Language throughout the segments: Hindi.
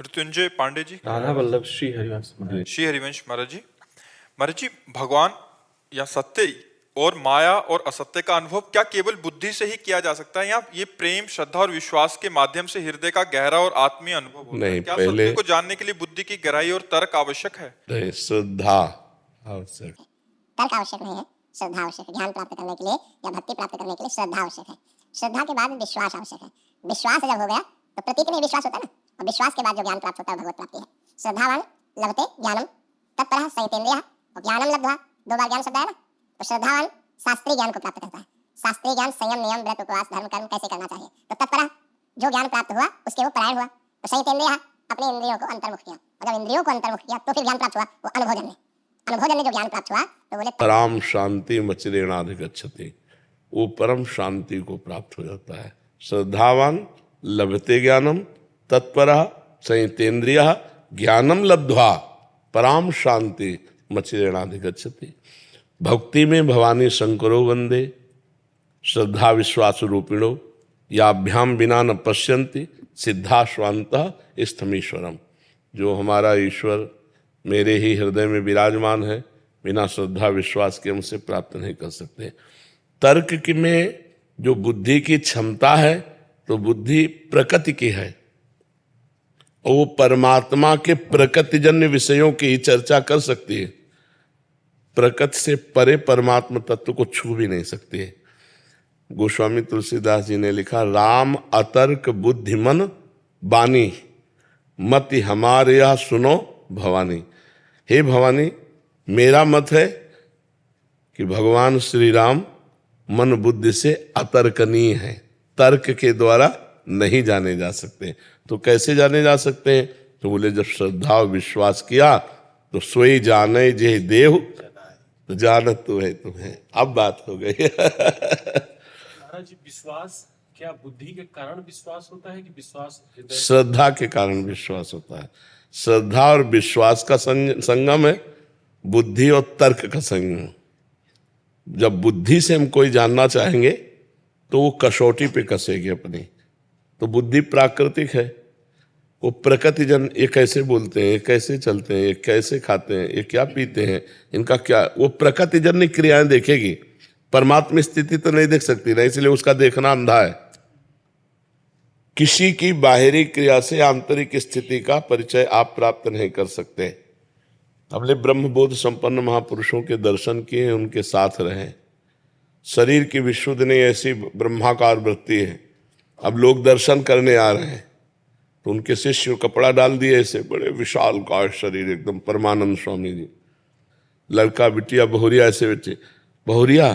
मृत्युंजय पांडे जी। राधा वल्लभ श्री हरिवंश महाराज। श्री हरिवंश महाराज जी, भगवान या सत्य और माया और असत्य का अनुभव क्या केवल बुद्धि से ही किया जा सकता है, या ये प्रेम, श्रद्धा और विश्वास के माध्यम से हृदय का गहरा और आत्मीय अनुभव होता है? क्या पहले सत्य को जानने के लिए बुद्धि की गहराई और तर्क आवश्यक है? नहीं, श्रद्धा आवश्यक। तर्क आवश्यक नहीं है, श्रद्धा आवश्यक है। ज्ञान प्राप्त करने के लिए या भक्ति प्राप्त करने के लिए श्रद्धा आवश्यक है। श्रद्धा के बाद विश्वास आवश्यक है। विश्वास जब हो गया तो प्रतीक में विश्वास होता है ना, और विश्वास के बाद जो ज्ञान प्राप्त होता है भगवत प्राप्ति है। श्रद्धावान लभते ज्ञानम तत्परः संयतेन्द्रियः, और ज्ञानम लब्ध्वा, दो बार ज्ञान शब्द है ना, तो श्रद्धावान शास्त्रीय ज्ञान को प्राप्त करता है। शास्त्रीय ज्ञान संयम, नियम, व्रत, उपवास, धर्म, कर्म कैसे करना चाहिए। तो तत्परः जो ज्ञान प्राप्त हुआ उसके वो परायण हुआ। तो संयतेन्द्रियः, अपने इंद्रियों को अंतर्मुख किया, और जब इंद्रियों को अंतर्मुख किया तो फिर ज्ञान प्राप्त हुआ। वो अनुभोजन में, अनुभोजन में जो ज्ञान प्राप्त हुआ तो बोले परम शांति मचिरेणाधिगच्छति, वो परम शांति को प्राप्त हो जाता है। श्रद्धावान लभते ज्ञानम तत्परः संयतेन्द्रियः, ज्ञानम लब्ध्वा परम शांति मचिरेणाधिगच्छति। भक्ति में भवानी शंकरो वंदे, श्रद्धा विश्वास रूपिणो, याभ्याम बिना न पश्यन्ति सिद्धा स्वांतः स्थमीश्वरम। जो हमारा ईश्वर मेरे ही हृदय में विराजमान है, बिना श्रद्धा विश्वास के हमसे प्राप्त नहीं कर सकते। तर्क की में जो बुद्धि की क्षमता है, तो बुद्धि प्रकृति की है, और वो परमात्मा के प्रकृतिजन्य विषयों की ही चर्चा कर सकती है। प्रकृति से परे परमात्मा तत्व को छू भी नहीं सकती है। गोस्वामी तुलसीदास जी ने लिखा, राम अतर्क बुद्धिमन बानी, मति हमारे यह सुनो भवानी। हे भवानी, मेरा मत है कि भगवान श्री राम मन बुद्धि से अतर्कनीय है, तर्क के द्वारा नहीं जाने जा सकते। तो कैसे जाने जा सकते हैं? तो बोले, जब श्रद्धा और विश्वास किया तो सोई जाने जे देव, तो जानत तो है तुम्हें। अब बात हो गई। महाराज जी, विश्वास क्या बुद्धि के कारण विश्वास होता है कि विश्वास श्रद्धा के कारण विश्वास होता है। श्रद्धा और विश्वास का संगम है, बुद्धि और तर्क का संगम। जब बुद्धि से हम कोई जानना चाहेंगे तो वो कसौटी पे कसेगी अपनी। तो बुद्धि प्राकृतिक है, वो प्रकृतिजन, ये कैसे बोलते हैं, ये कैसे चलते हैं, ये कैसे खाते हैं, ये क्या पीते हैं, इनका क्या, वो प्रकृतिजन्य क्रियाएं देखेगी। परमात्मा स्थिति तो नहीं देख सकती ना, इसलिए उसका देखना अंधा है। किसी की बाहरी क्रिया से आंतरिक स्थिति का परिचय आप प्राप्त नहीं कर सकते। हमने ब्रह्मबोध संपन्न महापुरुषों के दर्शन किए, उनके साथ रहे। शरीर की विशुद्ध नहीं, ऐसी ब्रह्माकार वृत्ति है। अब लोग दर्शन करने आ रहे हैं तो उनके शिष्य कपड़ा डाल दिए, ऐसे बड़े विशाल काय शरीर, एकदम परमानंद स्वामी जी। लड़का बिटिया बहुरिया ऐसे बच्चे, बहुरिया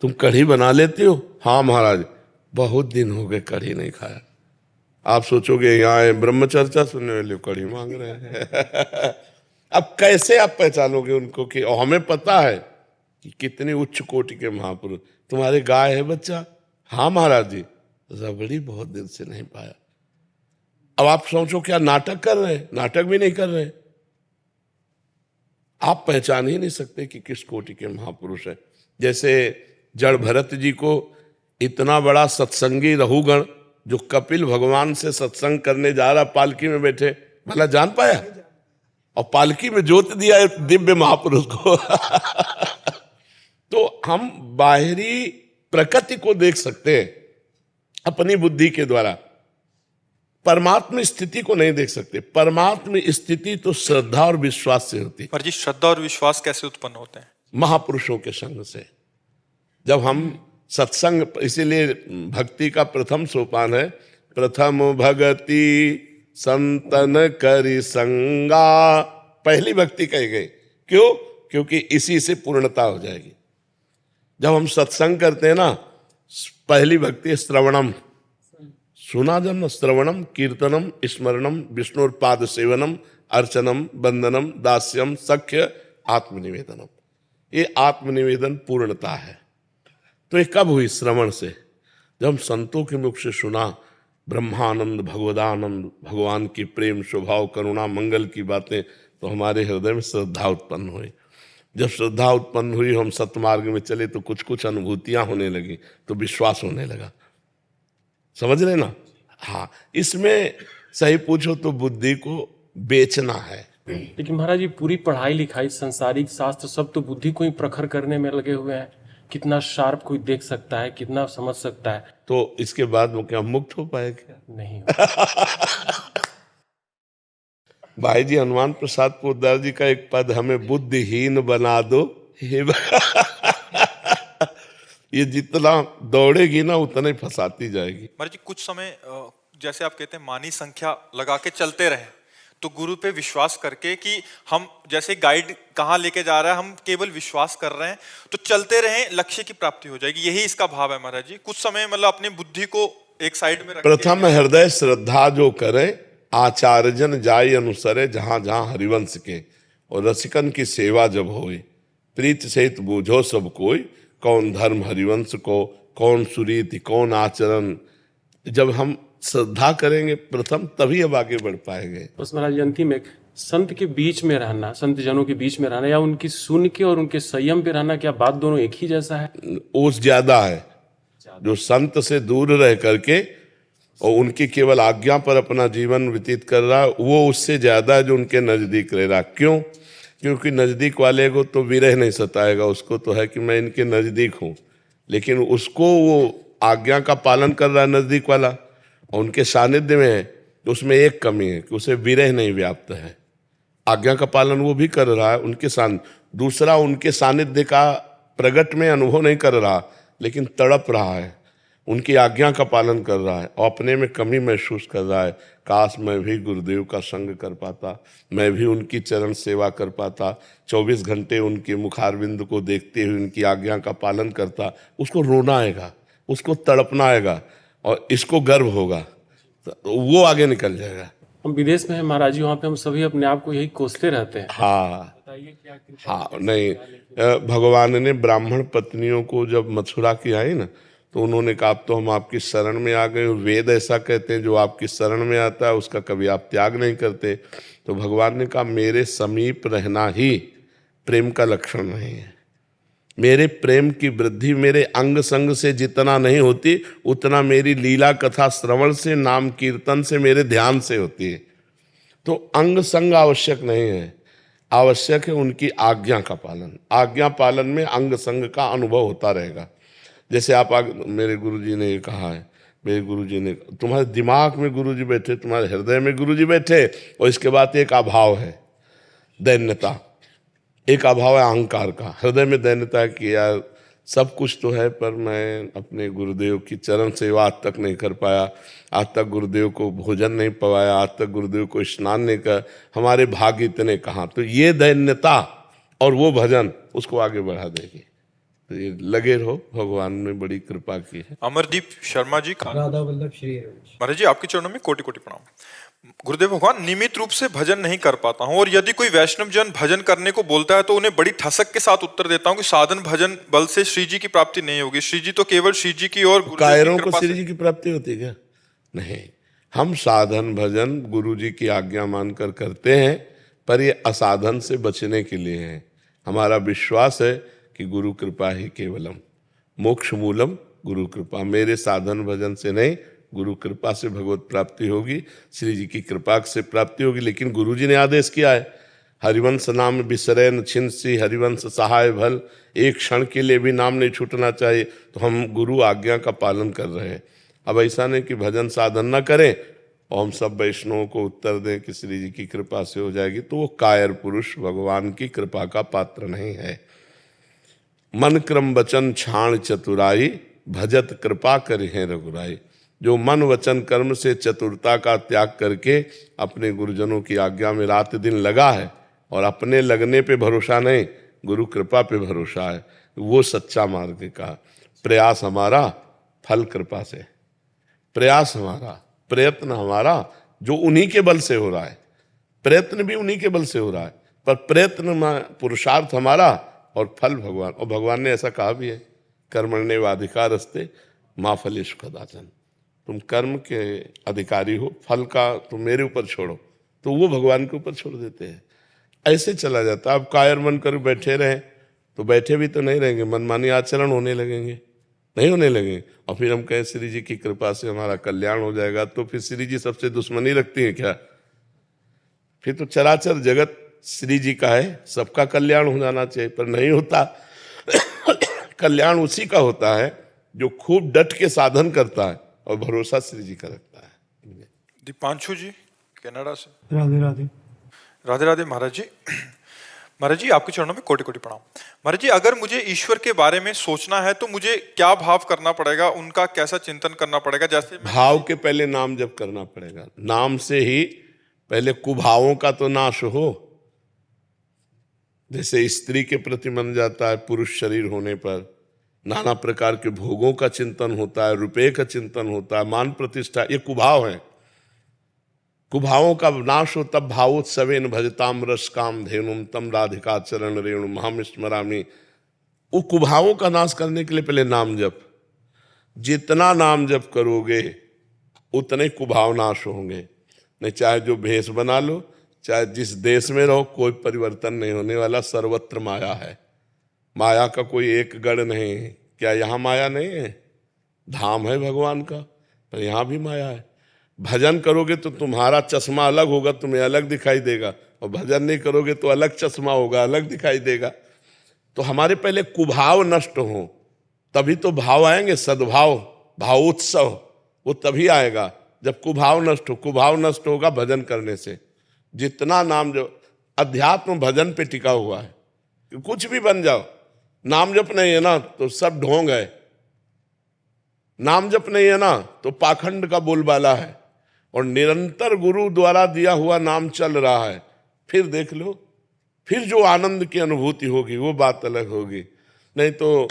तुम कढ़ी बना लेते हो? हाँ महाराज, बहुत दिन हो गए कढ़ी नहीं खाया। आप सोचोगे यहाँ ब्रह्मचर्चा सुनने वाले कढ़ी मांग रहे हैं। अब कैसे आप पहचानोगे उनको कि हमें पता है कि कितनी उच्च कोटि के महापुरुष। तुम्हारे गाय है बच्चा? हाँ महाराज जी, रबड़ी बहुत दिन से नहीं पाया। अब आप सोचो क्या नाटक कर रहे हैं? नाटक भी नहीं कर रहे। आप पहचान ही नहीं सकते कि किस कोटि के महापुरुष है। जैसे जड़ भरत जी को इतना बड़ा सत्संगी रहुगण जो कपिल भगवान से सत्संग करने जा रहा, पालकी में बैठे, भला जान पाया? और पालकी में जोत दिया एक दिव्य महापुरुष को। तो हम बाहरी प्रकृति को देख सकते हैं अपनी बुद्धि के द्वारा, परमात्मा स्थिति को नहीं देख सकते। परमात्मा स्थिति तो श्रद्धा और विश्वास से होती है। पर जी, श्रद्धा और विश्वास कैसे उत्पन्न होते हैं? महापुरुषों के संग से। जब हम सत्संग, इसीलिए भक्ति का प्रथम सोपान है, प्रथम भगति संतन करि संगा। पहली भक्ति कही गई, क्यों? क्योंकि इसी से पूर्णता हो जाएगी। जब हम सत्संग करते हैं ना, पहली भक्ति श्रवणम, सुना जब न, श्रवणम कीर्तनम स्मरणम विष्णुपाद सेवनम अर्चनम वंदनम दास्यम सख्य आत्मनिवेदनम। ये आत्मनिवेदन पूर्णता है। तो ये कब हुई? श्रवण से। जब हम संतों के मुख से सुना ब्रह्मानंद, भगवदानंद, भगवान की प्रेम, स्वभाव, करुणा, मंगल की बातें, तो हमारे हृदय में श्रद्धा उत्पन्न हुई। जब श्रद्धा उत्पन्न हुई, हम सतमार्ग में चले तो कुछ कुछ अनुभूतियां होने लगी, तो विश्वास होने लगा। समझ रहे ना? हाँ, इसमें सही पूछो तो बुद्धि को बेचना है। लेकिन महाराज जी पूरी पढ़ाई लिखाई संसारिक शास्त्र सब तो बुद्धि को ही प्रखर करने में लगे हुए हैं। कितना शार्प कोई देख सकता है, कितना समझ सकता है। तो इसके बाद वो क्या मुक्त हो पाए क्या? नहीं भाई जी हनुमान प्रसाद पोद्दार जी का एक पद, हमें बुद्धिहीन बना दो हे ये जितना दौड़ेगी ना उतना ही फंसाती जाएगी। महाराज जी कुछ समय जैसे आप कहते हैं मानी संख्या लगा के चलते रहे, तो गुरु पे विश्वास करके कि हम जैसे गाइड कहाँ लेके जा रहा है हम केवल विश्वास कर रहे हैं, तो चलते रहें, लक्ष्य की प्राप्ति हो जाएगी, यही इसका भाव है महाराज जी। कुछ समय मतलब अपनी बुद्धि को एक साइड में रख के प्रथम हृदय श्रद्धा जो करे, आचार्यजन जाय अनुसरे जहां जहां हरिवंश के, और रसिकन की सेवा जब होए, प्रीत सहित बूझो सब कोई, कौन धर्म हरिवंश को, कौन सुरीति कौन आचरण। जब हम श्रद्धा करेंगे प्रथम, तभी अब आगे बढ़ पाएंगे। बस महाराज जी अंतिम एक, संत के बीच में रहना, संत जनों के बीच में रहना या उनकी सुन के और उनके संयम पे रहना, क्या बात दोनों एक ही जैसा है? ओस ज्यादा है। जो संत से दूर रह करके और उनकी केवल आज्ञा पर अपना जीवन व्यतीत कर रहा है, वो उससे ज्यादा है जो उनके नजदीक रह रहा। क्यों? क्योंकि नजदीक वाले को तो विरह नहीं सताएगा, उसको तो है कि मैं इनके नजदीक हूं, लेकिन उसको वो आज्ञा का पालन कर रहा है नजदीक वाला, और उनके सानिध्य में है, तो उसमें एक कमी है कि उसे विरह नहीं व्याप्त है। आज्ञा का पालन वो भी कर रहा है उनके दूसरा उनके सानिध्य का प्रगट में अनुभव नहीं कर रहा, लेकिन तड़प रहा है, उनकी आज्ञा का पालन कर रहा है और अपने में कमी महसूस कर रहा है। काश मैं भी गुरुदेव का संग कर पाता, मैं भी उनकी चरण सेवा कर पाता, 24 घंटे उनके मुखारविंद को देखते हुए उनकी आज्ञा का पालन करता। उसको रोना आएगा, उसको तड़पना आएगा और इसको गर्व होगा, तो वो आगे निकल जाएगा। हम विदेश में हैं महाराज जी, वहाँ पे हम सभी अपने आप को यही कोसते रहते हैं। हाँ बताइए क्या कृपा हाँ, नहीं, भगवान ने ब्राह्मण पत्नियों को जब मथुरा की आई ना, तो उन्होंने कहा अब तो हम आपकी शरण में आ गए। वेद ऐसा कहते हैं जो आपकी शरण में आता है उसका कभी आप त्याग नहीं करते। तो भगवान ने कहा मेरे समीप रहना ही प्रेम का लक्षण नहीं है। मेरे प्रेम की वृद्धि मेरे अंग संग से जितना नहीं होती, उतना मेरी लीला कथा श्रवण से, नाम कीर्तन से, मेरे ध्यान से होती है। तो अंग संग आवश्यक नहीं है, आवश्यक है उनकी आज्ञा का पालन। आज्ञा पालन में अंग संग का अनुभव होता रहेगा। जैसे आप मेरे गुरुजी ने ये कहा है, मेरे गुरुजी ने, तुम्हारे दिमाग में गुरुजी बैठे, तुम्हारे हृदय में गुरुजी बैठे, और इसके बाद एक अभाव है दैन्यता, एक अभाव है अहंकार का। हृदय में दैन्यता है कि यार सब कुछ तो है, पर मैं अपने गुरुदेव की चरण सेवा आज तक नहीं कर पाया, आज तक गुरुदेव को भोजन नहीं पवाया, आज तक गुरुदेव को स्नान नहीं कर, हमारे भाग्य इतने कहाँ। तो ये दैन्यता और वो भजन उसको आगे बढ़ा देगी। तो ये लगे रहो, भगवान ने बड़ी कृपा की है। अमरदीप शर्मा जी, राधा वल्लभ श्री हरि। महाराज जी आपके चरणों में कोटि कोटि प्रणाम। गुरुदेव भगवान, नियमित रूप से भजन नहीं कर पाता हूं, और यदि कोई वैष्णव जन भजन करने को बोलता है तो उन्हें बड़ी ठसक के साथ उत्तर देता हूं कि साधन भजन बल से श्री जी की प्राप्ति नहीं होगी, श्री जी तो केवल श्री जी की और गुरुदेव की कायरों को कृपा श्री से। जी की प्राप्ति होती है क्या? नहीं, हम साधन भजन गुरु जी की आज्ञा मानकर करते हैं, पर ये असाधन से बचने के लिए है। हमारा विश्वास है कि गुरु कृपा ही केवलम, मोक्ष मूलम गुरु कृपा। मेरे साधन भजन से नहीं, गुरु कृपा से भगवत प्राप्ति होगी, श्री जी की कृपा से प्राप्ति होगी। लेकिन गुरु जी ने आदेश किया है, हरिवंश नाम बिसरैन छिंसी, हरिवंश सहाय भल, एक क्षण के लिए भी नाम नहीं छूटना चाहिए। तो हम गुरु आज्ञा का पालन कर रहे हैं। अब ऐसा नहीं कि भजन साधन न करें और हम सब वैष्णवों को उत्तर दें कि श्री जी की कृपा से हो जाएगी, तो वो कायर पुरुष भगवान की कृपा का पात्र नहीं है। मन क्रम वचन छाण चतुराई, भजत कृपा करिहे रघुराई। जो मन वचन कर्म से चतुरता का त्याग करके अपने गुरुजनों की आज्ञा में रात दिन लगा है, और अपने लगने पे भरोसा नहीं, गुरु कृपा पे भरोसा है, वो सच्चा मार्ग का। प्रयास हमारा फल कृपा से, प्रयास हमारा, प्रयत्न हमारा जो उन्हीं के बल से हो रहा है, प्रयत्न भी उन्हीं के बल से हो रहा है, पर प्रयत्न में पुरुषार्थ हमारा और फल भगवान। और भगवान ने ऐसा कहा भी है, कर्मण्येवाधिकारस्ते मा फलेषु कदाचन। तुम कर्म के अधिकारी हो, फल का तुम मेरे ऊपर छोड़ो, तो वो भगवान के ऊपर छोड़ देते हैं। ऐसे चला जाता। अब कायर मन कर बैठे रहें तो बैठे भी तो नहीं रहेंगे, मनमानी आचरण होने लगेंगे। नहीं होने लगे। और फिर हम कहें श्री जी की कृपा से हमारा कल्याण हो जाएगा, तो फिर श्री जी सबसे दुश्मनी रखती हैं क्या? फिर तो चराचर जगत श्री जी का है, सबका कल्याण हो जाना चाहिए, पर नहीं होता। कल्याण उसी का होता है जो खूब डट के साधन करता है और भरोसा श्री जी का रखता है। दीपांशु जी कनाडा से। राधे राधे। राधे राधे महाराज जी। महाराज जी आपके चरणों में कोटि कोटि प्रणाम। महाराज जी अगर मुझे ईश्वर के बारे में सोचना है तो मुझे क्या भाव करना पड़ेगा, उनका कैसा चिंतन करना पड़ेगा? जैसे भाव के पहले नाम जप करना पड़ेगा। नाम से ही पहले कुभावों का तो नाश हो। जैसे स्त्री के प्रति मन जाता है पुरुष शरीर होने पर, नाना प्रकार के भोगों का चिंतन होता है, रुपये का चिंतन होता है, मान प्रतिष्ठा, ये कुभाव है। कुभावों का नाश हो तब भावोत्सवेन भजताम रस काम धेनुम तम राधिका चरण रेणु महम स्मरामि। वो कुभावों का नाश करने के लिए पहले नाम जप। जितना नाम जप करोगे उतने कुभाव नाश होंगे। नहीं चाहे जो भेष बना लो, चाहे जिस देश में रहो, कोई परिवर्तन नहीं होने वाला। सर्वत्र माया है, माया का कोई एक गढ़ नहीं है। क्या यहाँ माया नहीं है? धाम है भगवान का, पर यहाँ भी माया है। भजन करोगे तो तुम्हारा चश्मा अलग होगा, तुम्हें अलग दिखाई देगा, और भजन नहीं करोगे तो अलग चश्मा होगा, अलग दिखाई देगा। तो हमारे पहले कुभाव नष्ट हो तभी तो भाव आएंगे। सद्भाव, भावोत्सव वो तभी आएगा जब कुभाव नष्ट हो। कुभाव नष्ट होगा भजन करने से। जितना नाम जो अध्यात्म भजन पे टिका हुआ है, कुछ भी बन जाओ, नाम जप नहीं है ना तो सब ढोंग है। नाम जप नहीं है ना तो पाखंड का बोलबाला है। और निरंतर गुरु द्वारा दिया हुआ नाम चल रहा है, फिर देख लो, फिर जो आनंद की अनुभूति होगी वो बात अलग होगी। नहीं तो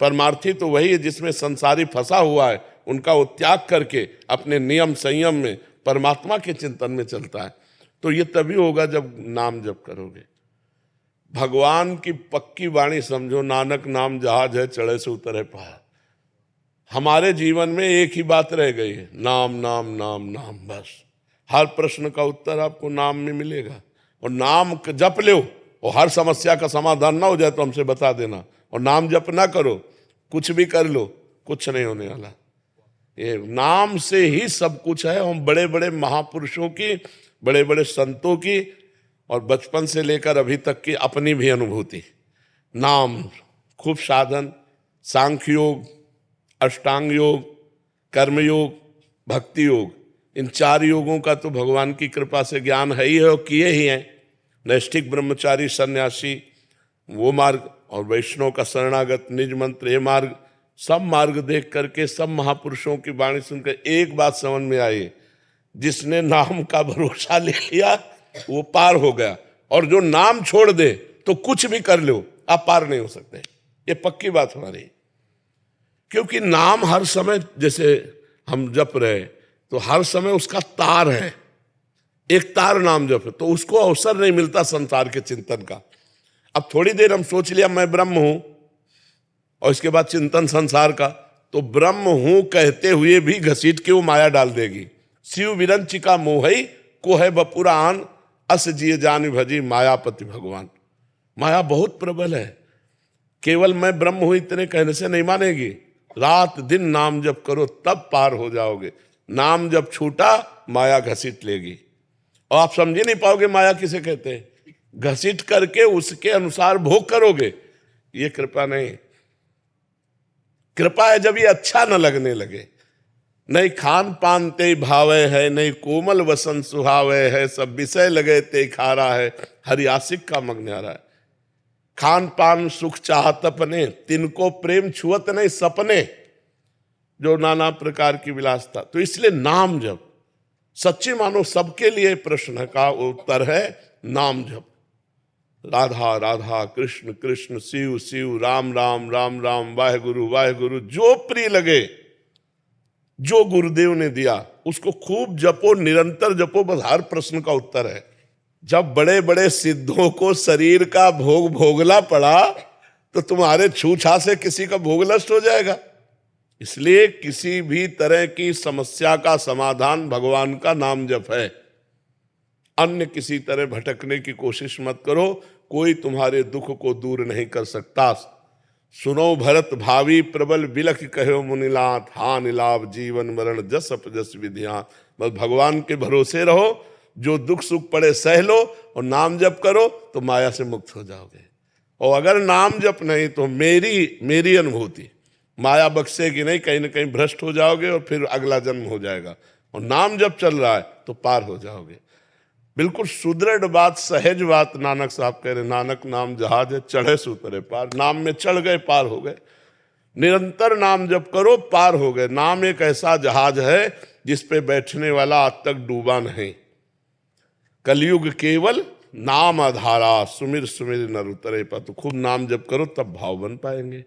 परमार्थी तो वही है जिसमें संसारी फंसा हुआ है, उनका वो त्याग करके अपने नियम संयम में परमात्मा के चिंतन में चलता है। तो ये तभी होगा जब नाम जप करोगे। भगवान की पक्की वाणी समझो, नानक नाम जहाज है चढ़े से उतरे पहाड़। हमारे जीवन में एक ही बात रह गई है, नाम नाम नाम नाम। बस हर प्रश्न का उत्तर आपको नाम में मिलेगा। और नाम जप लो, और हर समस्या का समाधान ना हो जाए तो हमसे बता देना। और नाम जप ना करो, कुछ भी कर लो, कुछ नहीं होने वाला। ये नाम से ही सब कुछ है। हम बड़े बड़े महापुरुषों की, बड़े बड़े संतों की, और बचपन से लेकर अभी तक की अपनी भी अनुभूति। नाम खूब साधन, सांख्य योग, अष्टांग योग, कर्मयोग, भक्ति योग, इन 4 योगों का तो भगवान की कृपा से ज्ञान है ही है और किए ही हैं। नैष्ठिक ब्रह्मचारी सन्यासी वो मार्ग, और वैष्णव का शरणागत निज मंत्र ये मार्ग, सब मार्ग देख करके सब महापुरुषों की वाणी सुनकर एक बात समझ में आई, जिसने नाम का भरोसा ले लिया वो पार हो गया। और जो नाम छोड़ दे तो कुछ भी कर लो, आप पार नहीं हो सकते। ये पक्की बात हमारी। क्योंकि नाम हर समय, जैसे हम जप रहे तो हर समय उसका तार है, एक तार नाम जप है, तो उसको अवसर नहीं मिलता संसार के चिंतन का। अब थोड़ी देर हम सोच लिया मैं ब्रह्म हूं, और इसके बाद चिंतन संसार का, तो ब्रह्म हूं कहते हुए भी घसीट के वो माया डाल देगी। शिव विरंचिका मोहई को है बपुरान, अस जिए जान भजी मायापति भगवान। माया बहुत प्रबल है। केवल मैं ब्रह्म हूं इतने कहने से नहीं मानेगी। रात दिन नाम जप करो तब पार हो जाओगे। नाम जब छूटा माया घसीट लेगी, और आप समझ ही नहीं पाओगे माया किसे कहते हैं। घसीट करके उसके अनुसार भोग करोगे। ये कृपा नहीं। कृपा है जब ये अच्छा न लगने लगे। नहीं खान पान ते भावे है, नहीं कोमल वसन सुहावे है, सब विषय लगे ते खारा है, हरियासिक का मग्नारा है। खान पान सुख चाहत अपने, तिनको प्रेम छुअत नहीं सपने, जो नाना प्रकार की विलासता। तो इसलिए नाम जप सच्चे मानो सबके लिए प्रश्न का उत्तर है नाम जप। राधा राधा, कृष्ण कृष्ण, शिव शिव, राम राम राम राम, वाहेगुरु वाहेगुरु, जो प्रिय लगे, जो गुरुदेव ने दिया उसको खूब जपो, निरंतर जपो। बस हर प्रश्न का उत्तर है। जब बड़े बड़े सिद्धों को शरीर का भोग भोगना पड़ा तो तुम्हारे छूछा से किसी का भोग नष्ट हो जाएगा। इसलिए किसी भी तरह की समस्या का समाधान भगवान का नाम जप है। अन्य किसी तरह भटकने की कोशिश मत करो, कोई तुम्हारे दुख को दूर नहीं कर सकता। सुनो भरत भावी प्रबल बिलख कहो मुनिलात, हा नीलाभ जीवन मरण जस अपजस विधियात। बस भगवान के भरोसे रहो, जो दुख सुख पड़े सह लो और नाम जप करो तो माया से मुक्त हो जाओगे। और अगर नाम जप नहीं तो मेरी अनुभूति माया बख्शेगी नहीं, कहीं ना कहीं भ्रष्ट हो जाओगे और फिर अगला जन्म हो जाएगा। और नाम जब चल रहा है तो पार हो जाओगे। बिल्कुल सुदृढ़ बात, सहज बात नानक साहब कह रहे, नानक नाम जहाज है चढ़े सुतरे पार। नाम में चढ़ गए पार हो गए। निरंतर नाम जप करो पार हो गए। नाम एक ऐसा जहाज है जिस पे बैठने वाला आज तक डूबा नहीं। कलयुग केवल नाम आधारा, सुमिर सुमिर नर उतरे पर। तो खूब नाम जप करो तब भाव बन पाएंगे।